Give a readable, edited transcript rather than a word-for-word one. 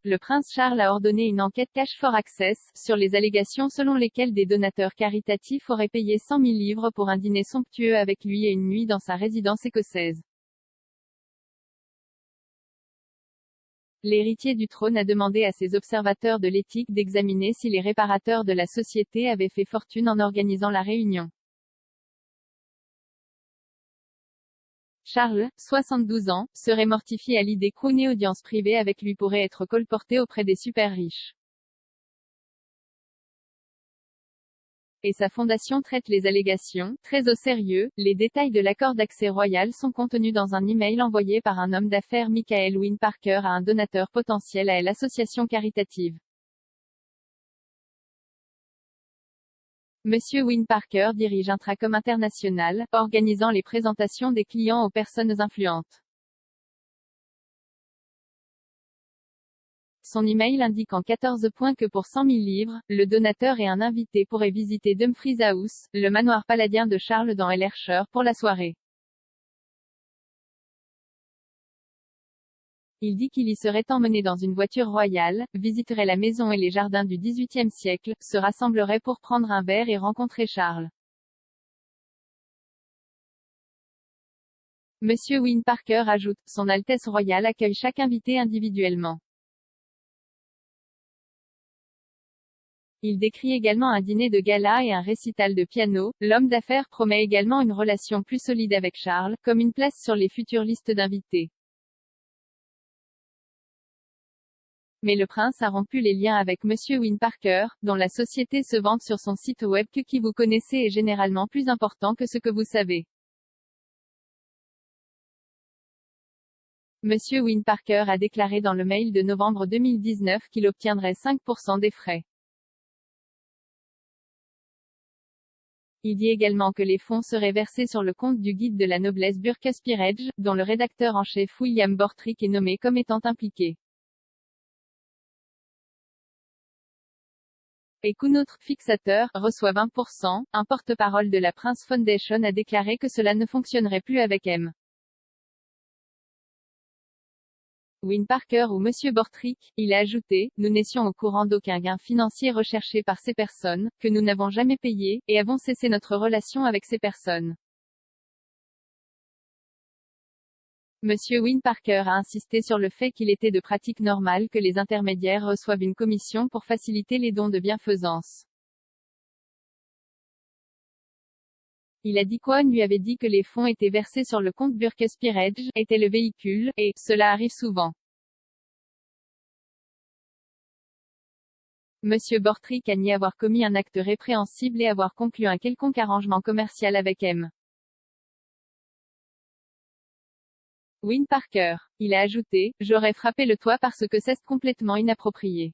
le prince Charles a ordonné une enquête Cash for Access, sur les allégations selon lesquelles des donateurs caritatifs auraient payé 100 000 livres pour un dîner somptueux avec lui et une nuit dans sa résidence écossaise. L'héritier du trône a demandé à ses observateurs de l'éthique d'examiner si les réparateurs de la société avaient fait fortune en organisant la réunion. Charles, 72 ans, serait mortifié à l'idée qu'une audience privée avec lui pourrait être colportée auprès des super riches. Et sa fondation traite les allégations, très au sérieux. Les détails de l'accord d'accès royal sont contenus dans un email envoyé par un homme d'affaires Michael Wynne Parker à un donateur potentiel à l'association caritative. Monsieur Wynne Parker dirige Intracom International, organisant les présentations des clients aux personnes influentes. Son email indique en 14 points que pour 100 000 livres, le donateur et un invité pourraient visiter Dumfries House, le manoir paladien de Charles dans Ayrshire, pour la soirée. Il dit qu'il y serait emmené dans une voiture royale, visiterait la maison et les jardins du XVIIIe siècle, se rassemblerait pour prendre un verre et rencontrer Charles. Monsieur Wynne Parker ajoute, Son Altesse royale accueille chaque invité individuellement. Il décrit également un dîner de gala et un récital de piano. L'homme d'affaires promet également une relation plus solide avec Charles, comme une place sur les futures listes d'invités. Mais le prince a rompu les liens avec Monsieur Wynne Parker, dont la société se vante sur son site web que qui vous connaissez est généralement plus important que ce que vous savez. Monsieur Wynne Parker a déclaré dans le mail de novembre 2019 qu'il obtiendrait 5% des frais. Il dit également que les fonds seraient versés sur le compte du guide de la noblesse Burkus Peerage, dont le rédacteur en chef William Bortrick est nommé comme étant impliqué. Et qu'un autre fixateur reçoit 20%, un porte-parole de la Prince Foundation a déclaré que cela ne fonctionnerait plus avec M. Wynne Parker ou Monsieur Bortrick. Il a ajouté, nous n'étions au courant d'aucun gain financier recherché par ces personnes, que nous n'avons jamais payé, et avons cessé notre relation avec ces personnes. Monsieur Wynne Parker a insisté sur le fait qu'il était de pratique normale que les intermédiaires reçoivent une commission pour faciliter les dons de bienfaisance. Il a dit qu'Owen lui avait dit que les fonds étaient versés sur le compte Burkus Peerage, était le véhicule, et cela arrive souvent. Monsieur Bortrick a nié avoir commis un acte répréhensible et avoir conclu un quelconque arrangement commercial avec M. Wynne Parker. Il a ajouté, j'aurais frappé le toit parce que c'est complètement inapproprié.